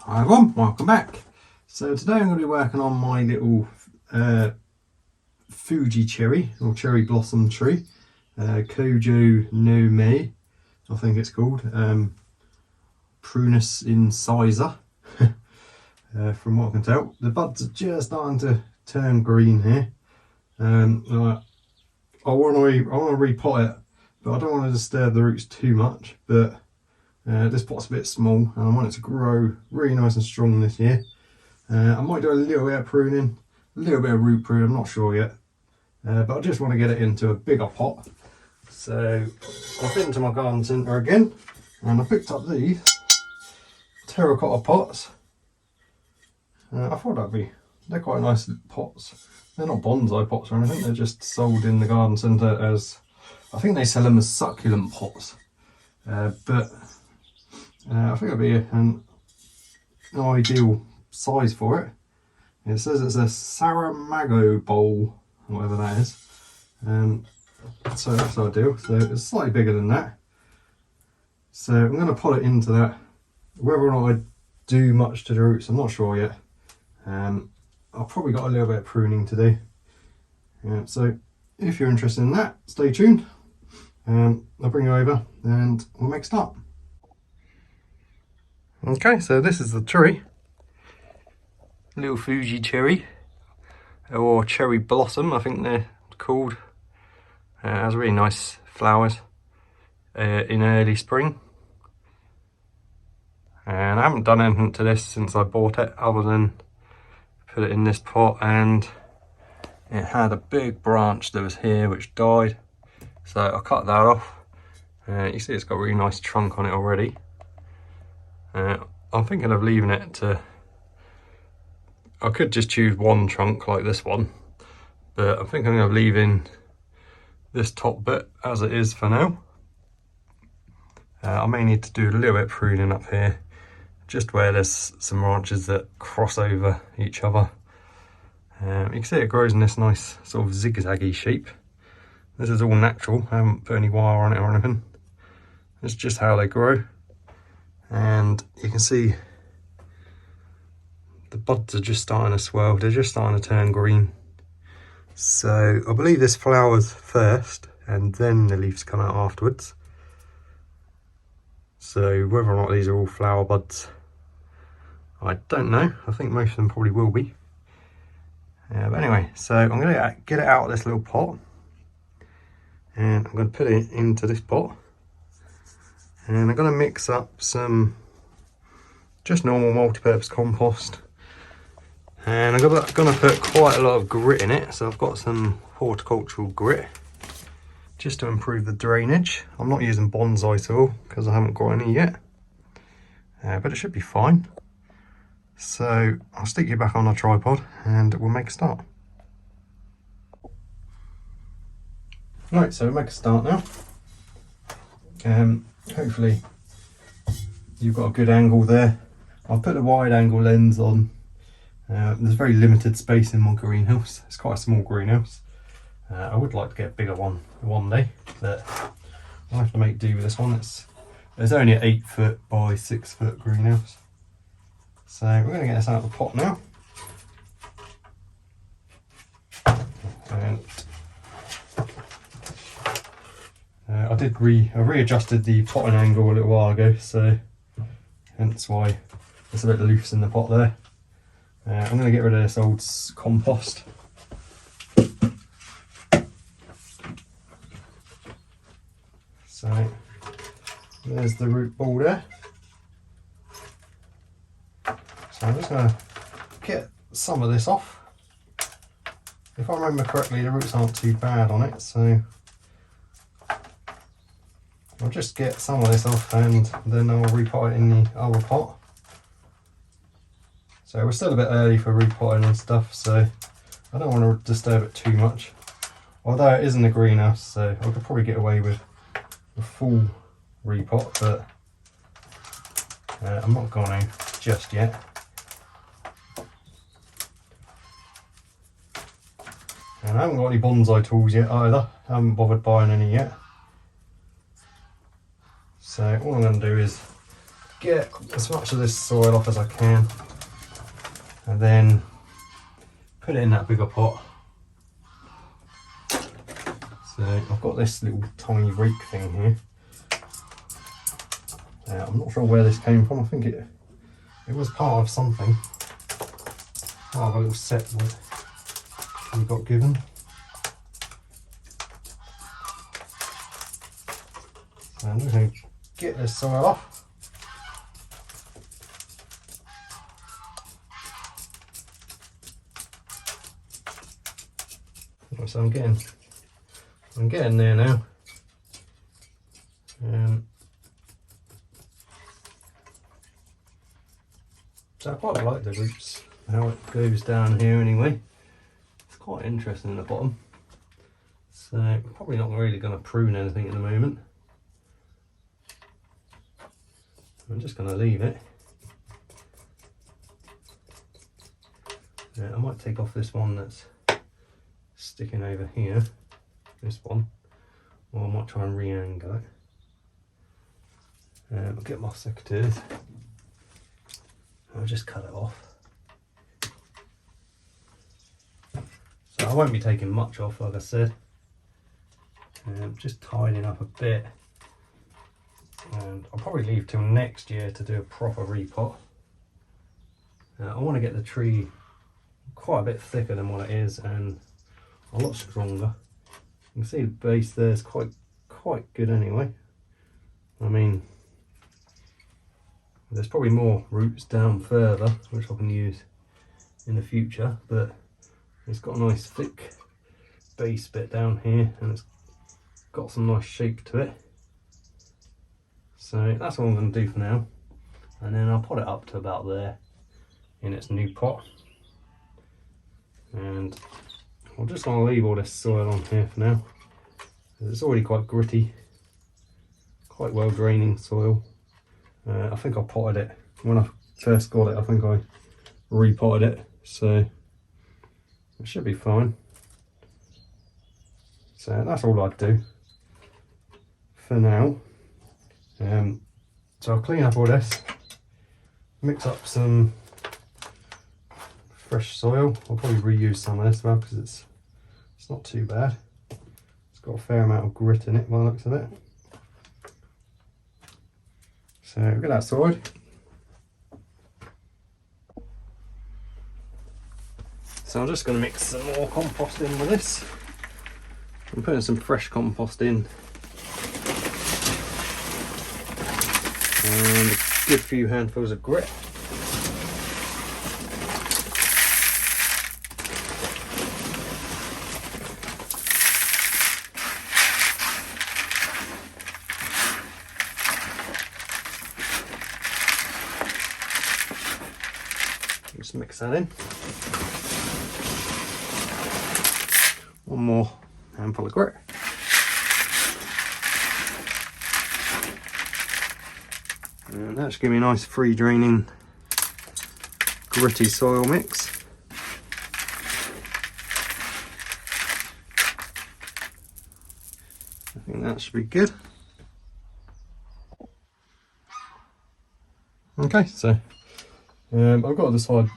Hi everyone, welcome back. So today I'm going to be working on my little Fuji Cherry or cherry blossom tree, kojo-no-mai, I think it's called, prunus incisor. From what I can tell, the buds are just starting to turn green here. I want to repot it, but I don't want to disturb the roots too much. But this pot's a bit small and I want it to grow really nice and strong this year. I might do a little bit of pruning, a little bit of root pruning, I'm not sure yet. But I just want to get it into a bigger pot. So I've been to my garden centre again and I picked up these terracotta pots. I thought they're quite nice pots. They're not bonsai pots or anything, they're just sold in the garden centre as, I think they sell them as succulent pots. But I think it'll be an ideal size for it. It says it's a Saramago bowl, whatever that is. So that's ideal. So it's slightly bigger than that. So I'm going to put it into that. Whether or not I do much to the roots, I'm not sure yet. I've probably got a little bit of pruning to do. So if you're interested in that, stay tuned. I'll bring you over and we'll make a start. Okay, so this is the tree. Little Fuji Cherry, or cherry blossom, I think they're called. It has really nice flowers in early spring. And I haven't done anything to this since I bought it, other than put it in this pot, and it had a big branch that was here which died. So I cut that off. You see it's got a really nice trunk on it already. I'm thinking of leaving it to, I could just choose one trunk like this one, but I'm thinking of leaving this top bit as it is for now. I may need to do a little bit of pruning up here, just where there's some branches that cross over each other. You can see it grows in this nice sort of zigzaggy shape. This is all natural, I haven't put any wire on it or anything. It's just how they grow. And you can see the buds are just starting to swell, they're just starting to turn green. So I believe this flowers first and then the leaves come out afterwards. So whether or not these are all flower buds, I don't know. I think most of them probably will be. But anyway, so I'm going to get it out of this little pot and I'm going to put it into this pot. And I'm going to mix up some just normal multi-purpose compost. And I'm going to put quite a lot of grit in it. So I've got some horticultural grit just to improve the drainage. I'm not using bonsai soil because I haven't got any yet. But it should be fine. So I'll stick you back on a tripod and we'll make a start. Right, so we'll make a start now. Hopefully you've got a good angle there. I've put a wide angle lens on. There's very limited space in my greenhouse. It's quite a small greenhouse. I would like to get a bigger one day, but I'll have to make do with this one. It's only an 8 foot by 6 foot greenhouse. So we're going to get this out of the pot now. And I readjusted the potting angle a little while ago, so hence why it's a bit loose in the pot there. I'm going to get rid of this old compost. So there's the root ball there. So I'm just going to get some of this off. If I remember correctly, the roots aren't too bad on it, so I'll just get some of this off and then I'll repot it in the other pot. So we're still a bit early for repotting and stuff, so I don't want to disturb it too much. Although it is in the greenhouse, so I could probably get away with a full repot, but I'm not going to just yet. And I haven't got any bonsai tools yet either. I haven't bothered buying any yet. So all I'm going to do is get as much of this soil off as I can, and then put it in that bigger pot. So I've got this little tiny rake thing here. I'm not sure where this came from. I think it was part of something. Part of a little set that we got given. So I'm just going to get this soil off. So I'm getting there now. So I quite like the roots, how it goes down here anyway. It's quite interesting in the bottom. So I'm probably not really going to prune anything at the moment. I'm just going to leave it. I might take off this one that's sticking over here, this one, or I might try and re-angle it. I'll get my secateurs. I'll just cut it off. So I won't be taking much off, like I said. Just tidying up a bit. And I'll probably leave till next year to do a proper repot. I want to get the tree quite a bit thicker than what it is and a lot stronger. You can see the base there is quite good anyway. I mean, there's probably more roots down further which I can use in the future, but it's got a nice thick base bit down here and it's got some nice shape to it. So that's what I'm going to do for now, and then I'll pot it up to about there in its new pot. And I'm just going to leave all this soil on here for now. It's already quite gritty, quite well draining soil. I think I potted it when I first got it. I think I repotted it, so it should be fine. So that's all I'd do for now. So I'll clean up all this, mix up some fresh soil. I'll probably reuse some of this as well because it's not too bad. It's got a fair amount of grit in it by the looks of it. So we'll get that sorted. So I'm just going to mix some more compost in with this. I'm putting some fresh compost in. And a good few handfuls of grit. Just mix that in. One more handful of grit. And that should give me a nice free draining gritty soil mix. I think that should be good. Okay, so I've got to decide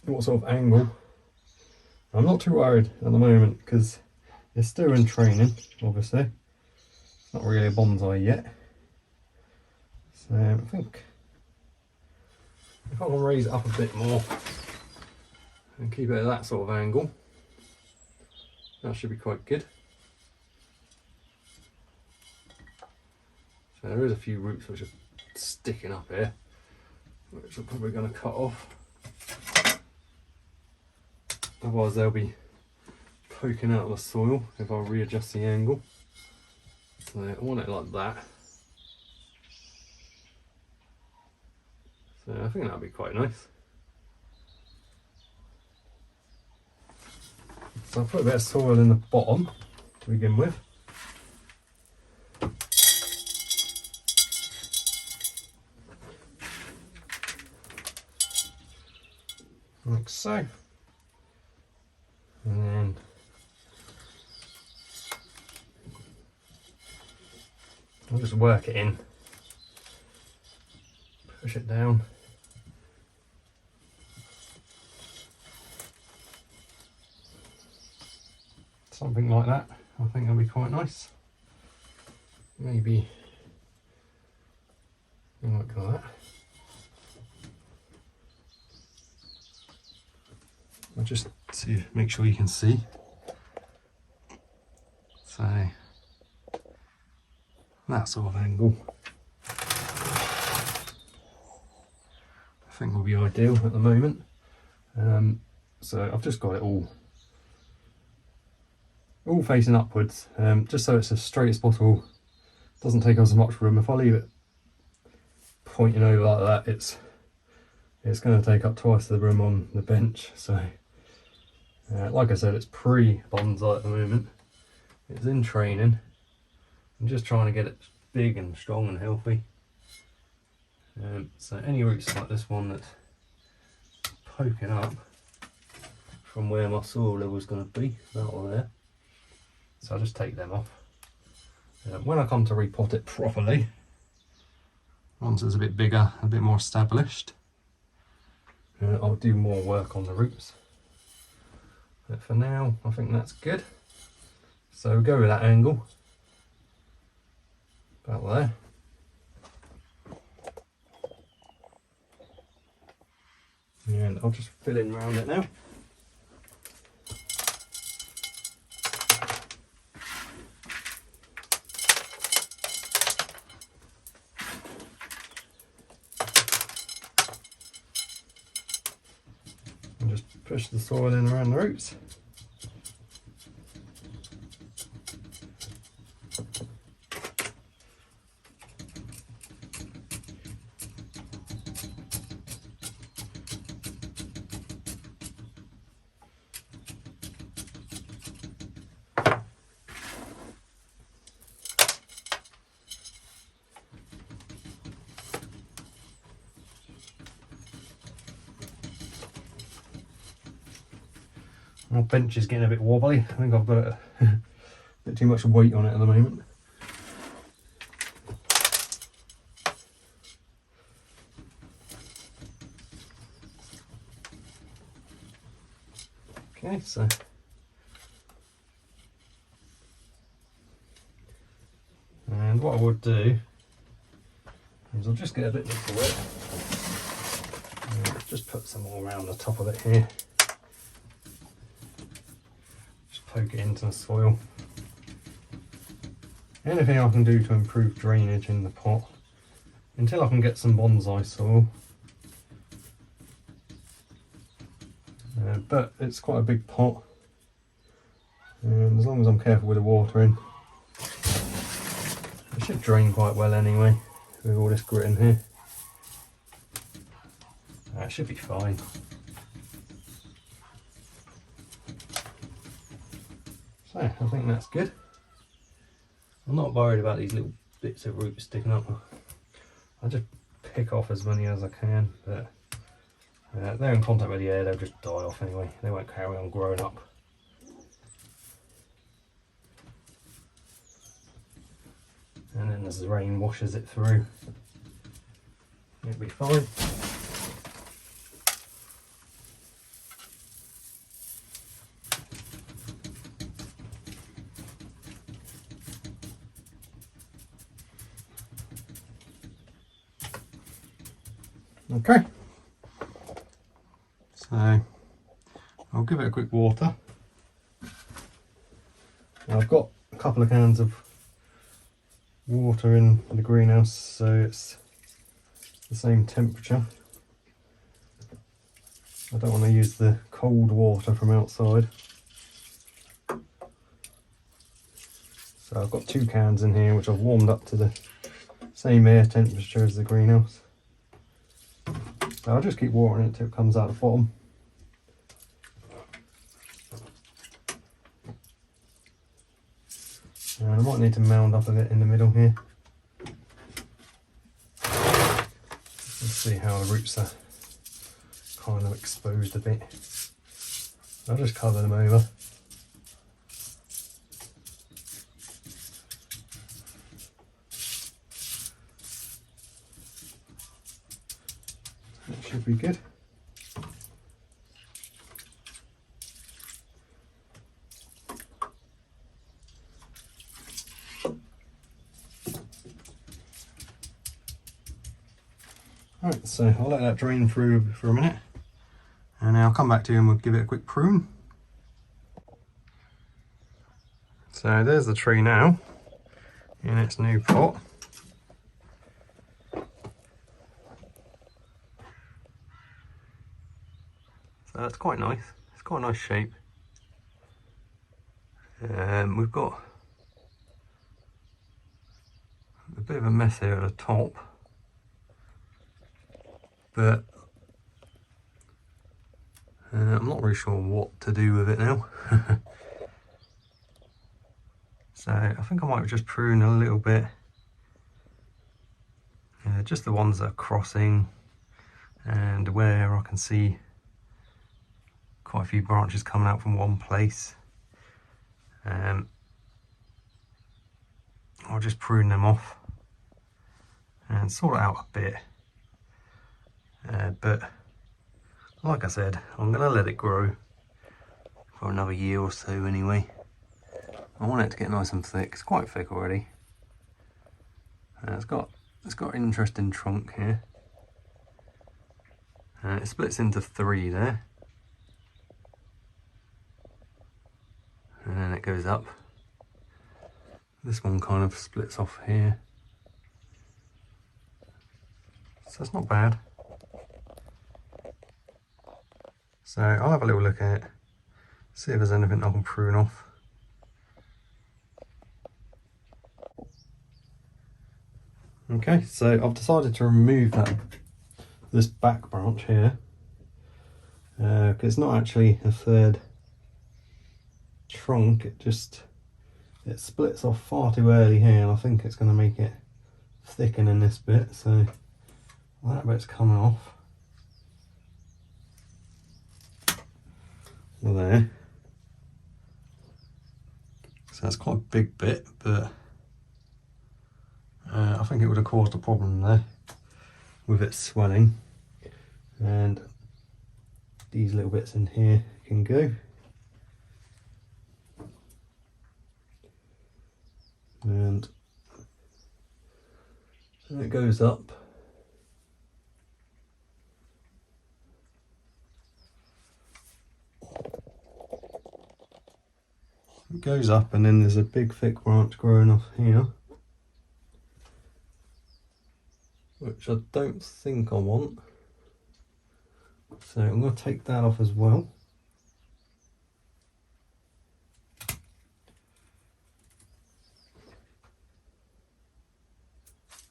what sort of angle. I'm not too worried at the moment because it's still in training, obviously. It's not really a bonsai yet. So I think if I can raise it up a bit more and keep it at that sort of angle, that should be quite good. So there is a few roots which are sticking up here, which I'm probably going to cut off. Otherwise they'll be poking out of the soil if I readjust the angle. So I want it like that. So I think that'll be quite nice. So I'll put a bit of soil in the bottom to begin with. Like so. And then I'll just work it in. push it down. Something like that, I think that'll be quite nice. Maybe like that. Just to make sure you can see. So that sort of angle I think will be ideal at the moment. So I've just got it all facing upwards, just so it's as straight as possible. Doesn't take us much room. If I leave it pointing over like that, it's going to take up twice the room on the bench. So like I said, it's pre-Bonsai at the moment. It's in training. I'm just trying to get it big and strong and healthy. So any roots like this one that's poking up from where my soil level is going to be, about there. So I'll just take them off. When I come to repot it properly, once it's a bit bigger, a bit more established, I'll do more work on the roots. But for now, I think that's good. So we'll go with that angle, about there. And I'll just fill in around it now. And just push the soil in around the roots. My bench is getting a bit wobbly. I think I've got a bit too much weight on it at the moment. Okay, so and what I would do is I'll just get a bit of wet. Just put some more around the top of it here. Poke it into the soil. Anything I can do to improve drainage in the pot until I can get some bonsai soil. But it's quite a big pot, and as long as I'm careful with the watering, it should drain quite well anyway with all this grit in here. That should be fine. So I think that's good. I'm not worried about these little bits of roots sticking up. I'll just pick off as many as I can, but they're in contact with the air, they'll just die off anyway. They won't carry on growing up. And then as the rain washes it through, it'll be fine. Okay, so I'll give it a quick water. Now I've got a couple of cans of water in the greenhouse, so it's the same temperature. I don't want to use the cold water from outside. So I've got 2 cans in here which I've warmed up to the same air temperature as the greenhouse. So I'll just keep watering it until it comes out the bottom. And I might need to mound up a bit in the middle here. Let's see how the roots are kind of exposed a bit. I'll just cover them over. should be good. Alright, so I'll let that drain through for a minute, and then I'll come back to you and we'll give it a quick prune. So there's the tree now in its new pot. So that's quite nice. It's quite a nice shape. We've got a bit of a mess here at the top, but I'm not really sure what to do with it now. So I think I might just prune a little bit, just the ones that are crossing and where I can see quite a few branches coming out from one place. I'll just prune them off and sort it out a bit. But like I said, I'm going to let it grow for another year or so anyway. I want it to get nice and thick. It's quite thick already. It's got an interesting trunk here. It splits into 3 there, and then it goes up. This one kind of splits off here, so it's not bad. So I'll have a little look at it, see if there's anything I can prune off. Okay, so I've decided to remove this back branch here, because it's not actually a third trunk, it splits off far too early here, and I think it's going to make it thicken in this bit, so that bit's coming off. There. So that's quite a big bit, but I think it would have caused a problem there with it swelling, and these little bits in here can go. And it goes up. It goes up, and then there's a big thick branch growing off here, which I don't think I want. So I'm going to take that off as well.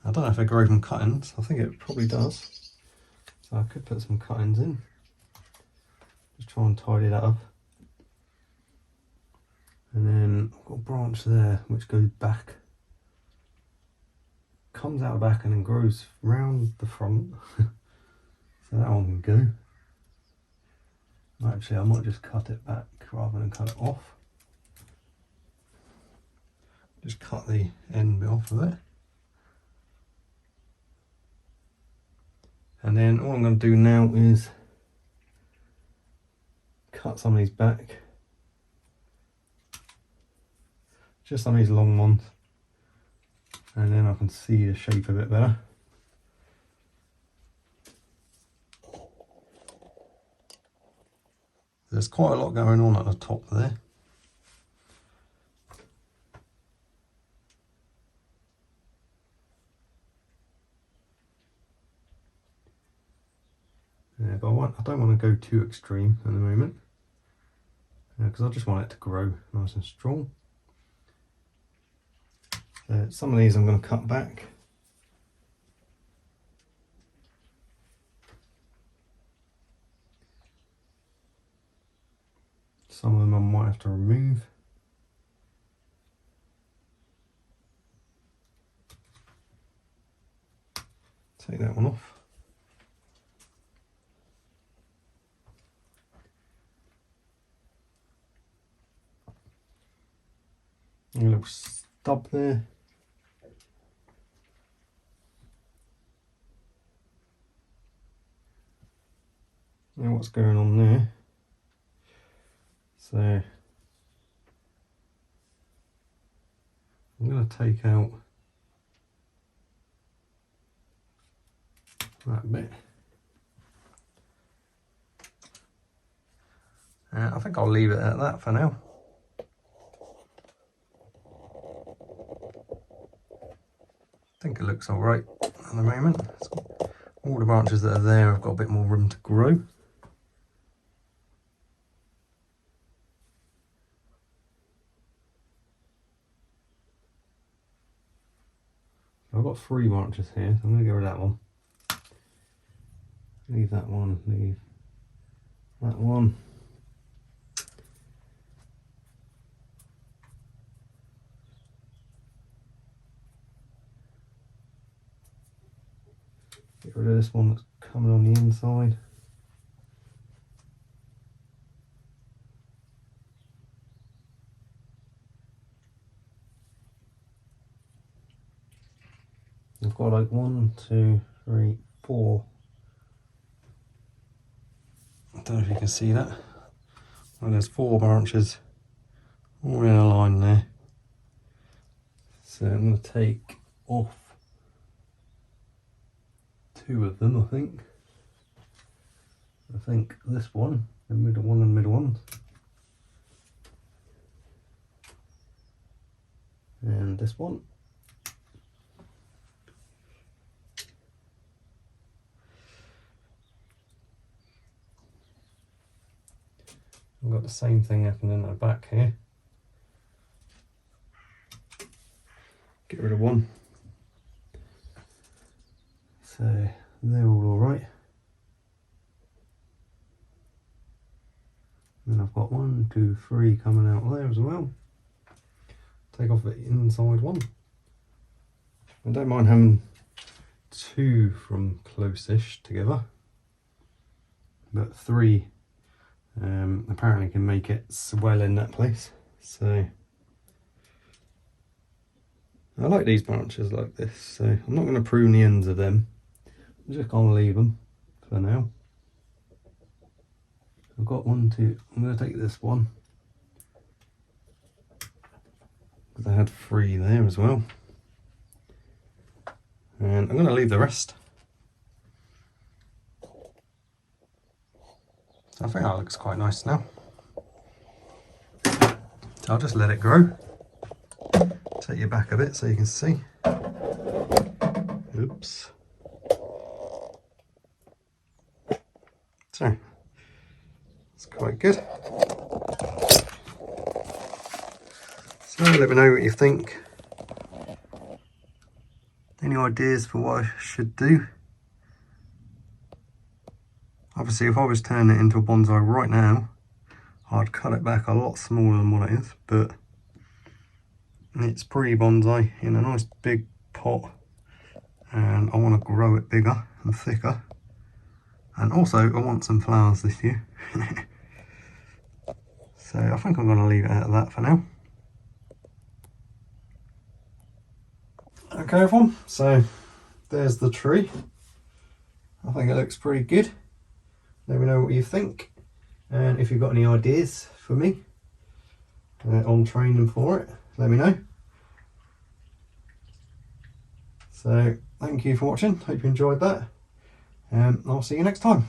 I don't know if it grows from cuttings. I think it probably does. So I could put some cuttings in. Just try and tidy that up. And then I've got a branch there which goes back. Comes out the back and then grows round the front. So that one can go. Actually, I might just cut it back rather than cut it off. Just cut the end bit off of it. And then all I'm going to do now is cut some of these back. Just some of these long ones. And then I can see the shape a bit better. There's quite a lot going on at the top there. Yeah, but I don't want to go too extreme at the moment, because I just want it to grow nice and strong. Some of these I'm going to cut back. Some of them I might have to remove. Take that one off. A little stub there. know what's going on there. So I'm going to take out that bit. I think I'll leave it at that for now. I think it looks all right at the moment. All the branches that are there have got a bit more room to grow. I've got 3 branches here, so I'm going to get rid of that one. Leave that one, leave that one. Get rid of this one that's coming on the inside. I've got like 1, 2, 3, 4. I don't know if you can see that. Well, there's 4 branches all in a line there. So I'm going to take off 2 of them, I think. I think this one, the middle one and middle one. And this one. I've got the same thing happening at the back here. Get rid of one. So they're all right. And I've got 1, 2, 3 coming out there as well. Take off the inside one. I don't mind having 2 from close-ish together, but 3 apparently can make it swell in that place. So I like these branches like this, so I'm not going to prune the ends of them. I'm just going to leave them for now. I've got 1, 2, I'm going to take this one, because I had 3 there as well. And I'm going to leave the rest. So I think that looks quite nice now. So I'll just let it grow. Take you back a bit so you can see. Oops. So, it's quite good. So let me know what you think. Any ideas for what I should do? Obviously, if I was turning it into a bonsai right now, I'd cut it back a lot smaller than what it is, but it's pre-bonsai in a nice big pot, and I want to grow it bigger and thicker. And also, I want some flowers this year. So I think I'm going to leave it at that for now. Okay everyone, so there's the tree. I think it looks pretty good. Let me know what you think, and if you've got any ideas for me on training for it, let me know. So thank you for watching, hope you enjoyed that, and I'll see you next time.